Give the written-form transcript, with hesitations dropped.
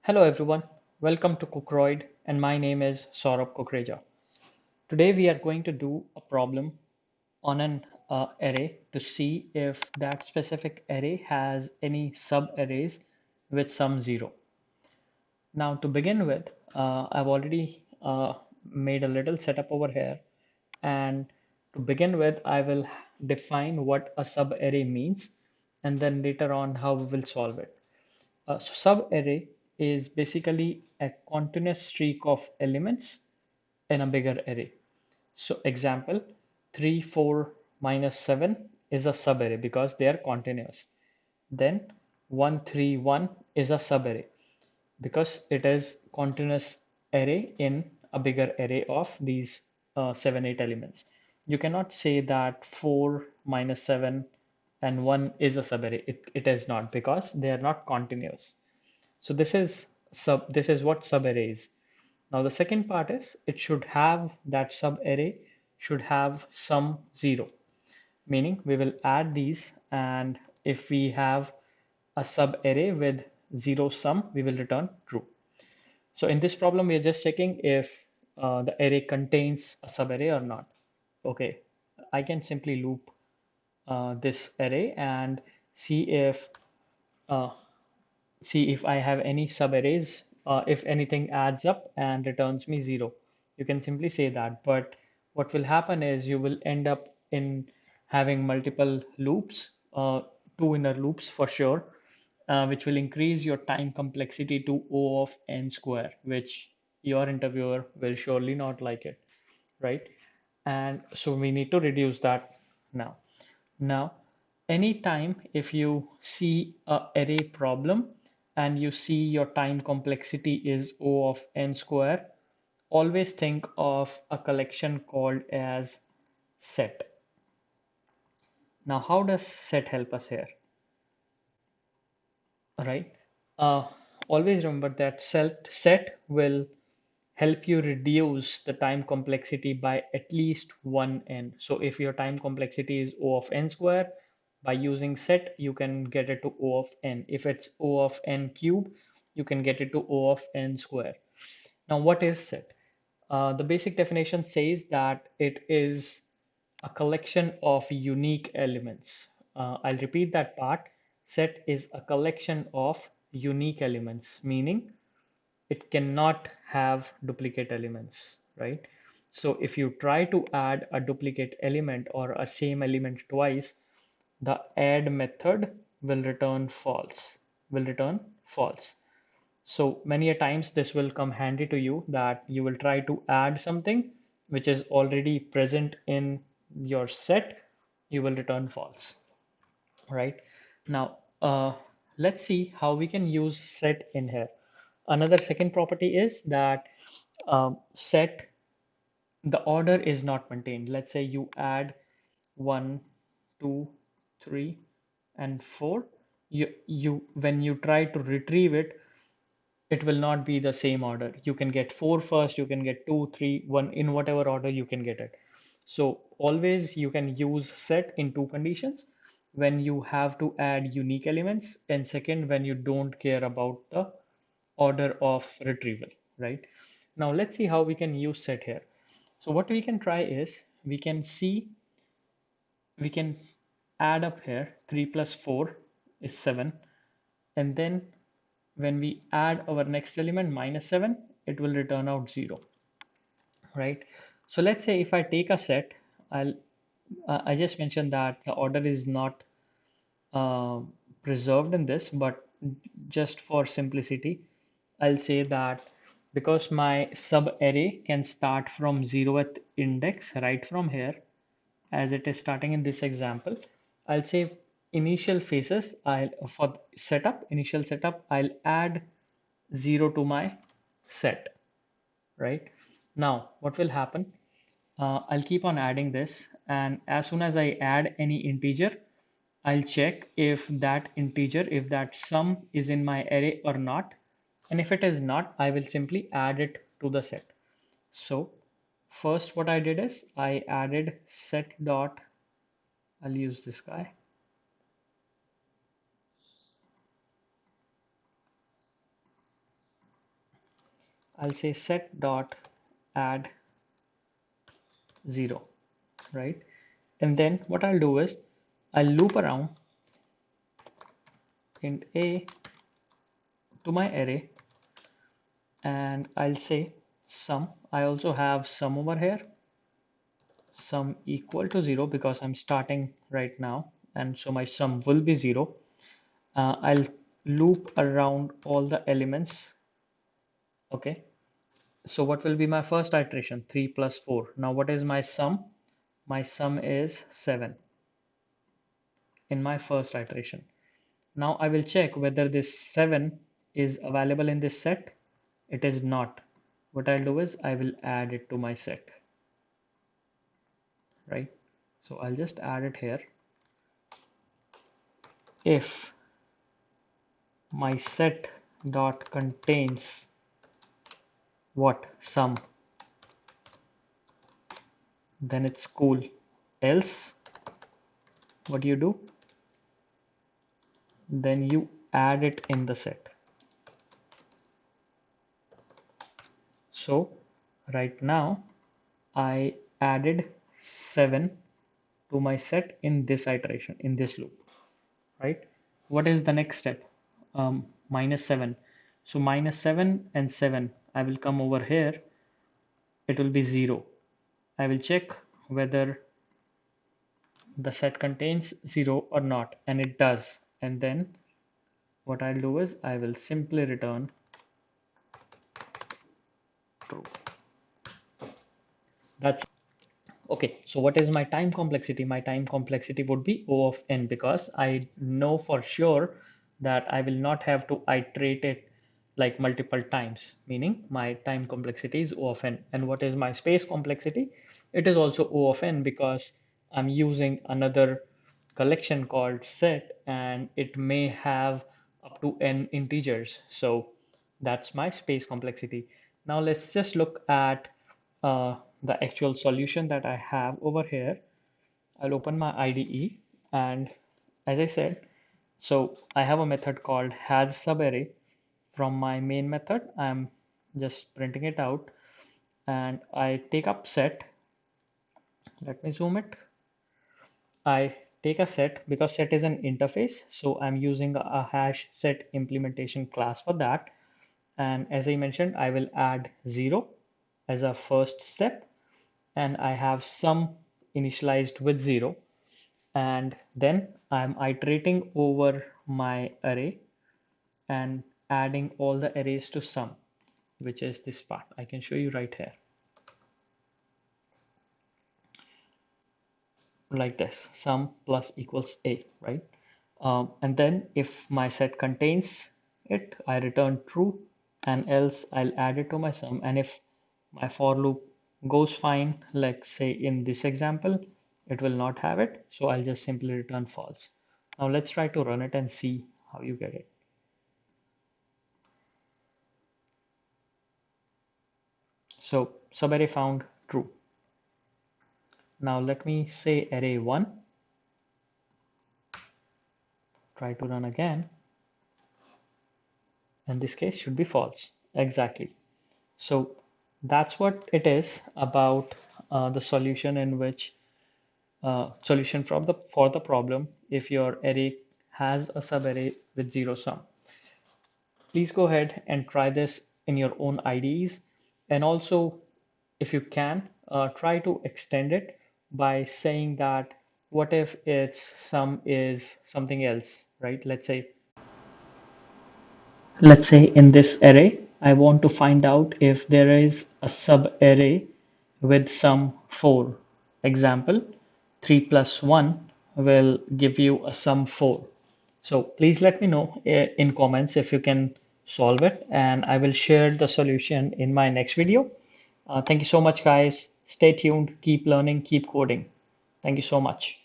Hello everyone, welcome to Cookroid and my name is Saurabh Kukreja. Today we are going to do a problem on an array to see if that specific array has any subarrays with sum 0. Now to begin with, I've already made a little setup over here, and to begin with I will define what a subarray means and then later on how we will solve it. So subarray is basically a continuous streak of elements in a bigger array. So example, 3, 4, minus 7 is a subarray because they are continuous. Then 1, 3, 1 is a subarray because it is continuous array in a bigger array of these 7, 8 elements. You cannot say that 4 minus 7 and 1 is a subarray. It is not because they are not continuous. So this is what subarray is. Now the second part is it should have that subarray should have sum 0, meaning we will add these, and if we have a subarray with 0 sum, we will return true. So in this problem, we are just checking if the array contains a subarray or not. Okay, I can simply loop this array and see if uh, I have any subarrays, if anything adds up and returns me 0. You can simply say that, but what will happen is you will end up in having multiple loops, two inner loops for sure, which will increase your time complexity to O of n square, which your interviewer will surely not like it, right? And so we need to reduce that now. Now, anytime if you see a array problem and you see your time complexity is O of n square, always think of a collection called as set. Now, how does set help us here? Right? Uh, Always remember that set will help you reduce the time complexity by at least 1n. So if your time complexity is O of n square, by using set, you can get it to O of n. If it's O of n cube, you can get it to O of n square. Now, what is set? The basic definition says that it is a collection of unique elements. I'll repeat that part. Set is a collection of unique elements, meaning it cannot have duplicate elements, right? So if you try to add a duplicate element or a same element twice, the add method will return false, will return false. So many a times this will come handy to you that you will try to add something which is already present in your set, you will return false, right? Now, let's see how we can use set in here. Another second property is that set, the order is not maintained. Let's say you add 1, 2, 3, and 4. You when you try to retrieve it, it will not be the same order. You can get 4 first, you can get 2, 3, 1 in whatever order you can get it. So always you can use set in two conditions: when you have to add unique elements, and second, when you don't care about the order of retrieval, right? Now let's see how we can use set here. So what we can try is we can add up here 3 plus 4 is 7, and then when we add our next element minus 7, it will return out 0, right? So let's say if I take a set, I'll I just mentioned that the order is not uh, preserved in this, but just for simplicity, I'll say that because my sub array can start from 0th index right from here, as it is starting in this example, I'll say initial phases, I'll for initial setup, I'll add 0 to my set, right? Now, what will happen? I'll keep on adding this, and as soon as I add any integer, I'll check if if that sum is in my array or not. And if it is not, I will simply add it to the set. So first what I did is I added set dot, I'll use this guy. I'll say set dot add 0, right? And then what I'll do is I'll loop around int a to my array, and I'll say sum. I also have sum over here, sum equal to 0 because I'm starting right now, and so my sum will be 0. I'll loop around all the elements. Okay, so what will be my first iteration? 3 plus 4. Now what is my sum? My sum is 7 in my first iteration. Now I will check whether this 7 is available in this set. It is not. What I'll do is I will add it to my set, right? So I'll just add it here. If my set dot contains what? Sum, then it's cool. Else, what do you do? Then you add it in the set. So right now I added 7 to my set in this iteration, in this loop, right? What is the next step? Minus 7. So minus 7 and 7, I will come over here. It will be 0. I will check whether the set contains 0 or not, and it does. And then what I'll do is I will simply return true. That's okay. So what is my time complexity? My time complexity would be O of n, because I know for sure that I will not have to iterate it like multiple times, meaning my time complexity is O of n. And what is my space complexity? It is also O of n because I'm using another collection called set, and it may have up to n integers. So that's my space complexity. Now let's just look at the actual solution that I have over here. I'll open my IDE, and as I said, so I have a method called has subarray. From my main method, I'm just printing it out, and I take up set. Let me zoom it. I take a set because set is an interface, so I'm using a hash set implementation class for that. And as I mentioned, I will add 0 as a first step, and I have sum initialized with 0, and then I'm iterating over my array and adding all the arrays to sum, which is this part. I can show you right here, like this, sum plus equals a, right? And then if my set contains it, I return true, and else I'll add it to my sum. And if my for loop goes fine, like say in this example, it will not have it, so I'll just simply return false. Now let's try to run it and see how you get it. So subarray found true. Now let me say array 1, try to run again, and this case should be false. Exactly. So that's what it is about the solution in which solution from the for the problem if your array has a subarray with 0 sum. Please go ahead and try this in your own IDEs, and also if you can try to extend it by saying that what if its sum is something else, right? Let's say in this array, I want to find out if there is a subarray with sum 4. Example, 3 plus 1 will give you a sum 4. So please let me know in comments if you can solve it, and I will share the solution in my next video. Thank you so much, guys. Stay tuned, keep learning, keep coding. Thank you so much.